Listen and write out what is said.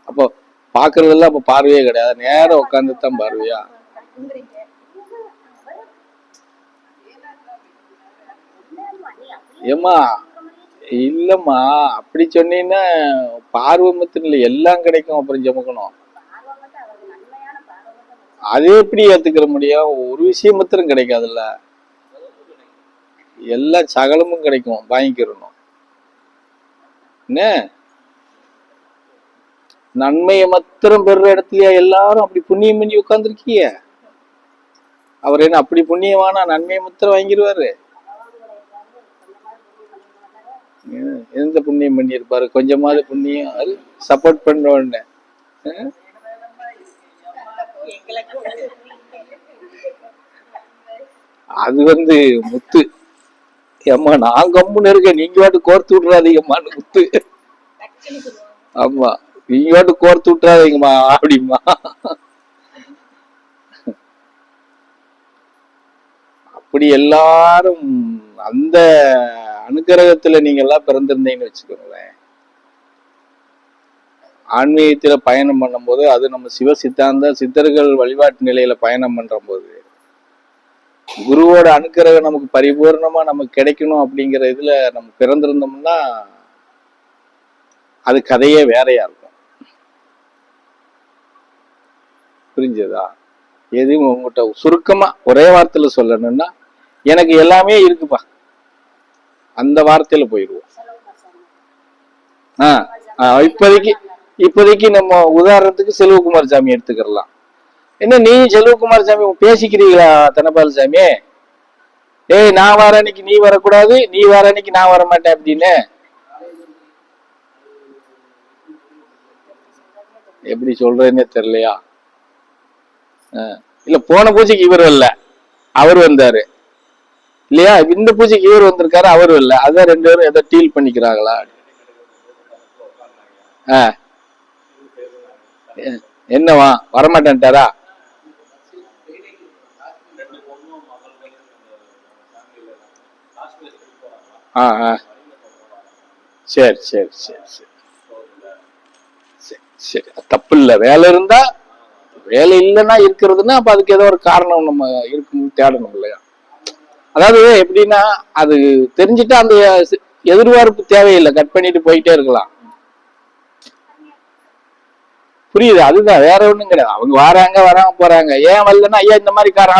அப்போ பாக்குறதெல்லாம் அப்ப பார்வையே கிடையாது, நேரம் உட்காந்துதான் பார்வையா? ஏமா இல்லம்மா, அப்படி சொன்னீங்கன்னா பார்வை மட்டும் இல்ல எல்லாம் கிடைக்கும், அப்புறம் ஜமுக்கணும். அது எப்படி ஏத்துக்கிற முடியும்? ஒரு விஷயம் மாத்திரம் கிடைக்காதுல்ல, எல்லா சகலமும் கிடைக்கும், வாங்கிக்கிறணும். என்ன நன்மையை மாத்திரம் பெற இடத்துலயா எல்லாரும் அப்படி புண்ணியம் பண்ணி உட்கார்ந்துருக்கீங்க? அவர் என்ன அப்படி புண்ணியமானா நன்மையை மாத்திரம் வாங்கிடுவாரு? எந்த புண்ணியம் பண்ணியிருப்பாரு? கொஞ்சமாவது புண்ணியம் அது சப்போர்ட் பண்ண உடனே அது முத்து. ஏம்மா நான் கம்முன்னு இருக்கேன், நீங்க வாட்டு கோர்த்து விட்டுறாதீங்கம்மான்னு முத்து. ஆமா, நீங்க வாட்டு கோர்த்து விட்டுறாதீங்கம்மா அப்படிமா. அப்படி எல்லாரும் அந்த அனுகிரகத்துல நீங்க எல்லாம் பிறந்திருந்தீங்கன்னு வச்சுக்கோங்களேன், ஆன்மீகத்துல பயணம் பண்ணும் போது, அது நம்ம சிவ சித்தாந்த சித்தர்கள் வழிபாட்டு நிலையில பயணம் பண்ற போது குருவோட அனுக்கிரகம் நமக்கு பரிபூர்ணமா நமக்கு கிடைக்கணும் அப்படிங்கிற இதுல நம்ம பிறந்திருந்தோம்னா அது கதையே வேறையா இருக்கும். புரிஞ்சதா? எதுவும் உங்ககிட்ட சுருக்கமா ஒரே வார்த்தையில சொல்லணும்னா, எனக்கு எல்லாமே இருக்குப்பா, அந்த வார்த்தையில போயிடுவோம். இப்போதைக்கு நம்ம உதாரணத்துக்கு செல்வகுமார் சாமி எடுத்துக்கலாம். என்ன நீ செல்வகுமார் சாமி பேசிக்கிறீங்களா தனபால் சாமி? ஏய், நான் வர அன்னைக்கு நீ வரக்கூடாது, நீ வர அன்னைக்கு நான் வர மாட்டேன் அப்படின்னு எப்படி சொல்றேன்னே தெரியலையா? இல்ல, போன பூஜைக்கு இவர் வரல, அவர் வந்தாரு இல்லையா? இந்த பூஜைக்கு இவர் வந்திருக்காரு, அவரு இல்ல. அதான் ரெண்டு பேரும் ஏதோ டீல் பண்ணிக்கிறாங்களா? என்னவா வரமாட்டேன்ட்டாரா? சரி சரி சரி சரி சரி, தப்பு இல்ல. வேலை இருந்தா, வேலை இல்லைன்னா இருக்கிறதுன்னா அப்ப அதுக்கு ஏதோ ஒரு காரணம் நம்ம இருக்கும் தேடணும் இல்லையா? அதாவது எப்படின்னா, அது தெரிஞ்சுட்டா அந்த எதிர்பார்ப்பு தேவையில்லை, கட் பண்ணிட்டு போயிட்டே இருக்கலாம். புரியுது? அதுதான், வேற ஒண்ணும் கிடையாது. அவங்க வராங்க போறாங்க. ஏன் வரலன்னா, ஐயா இந்த மாதிரி காரணம்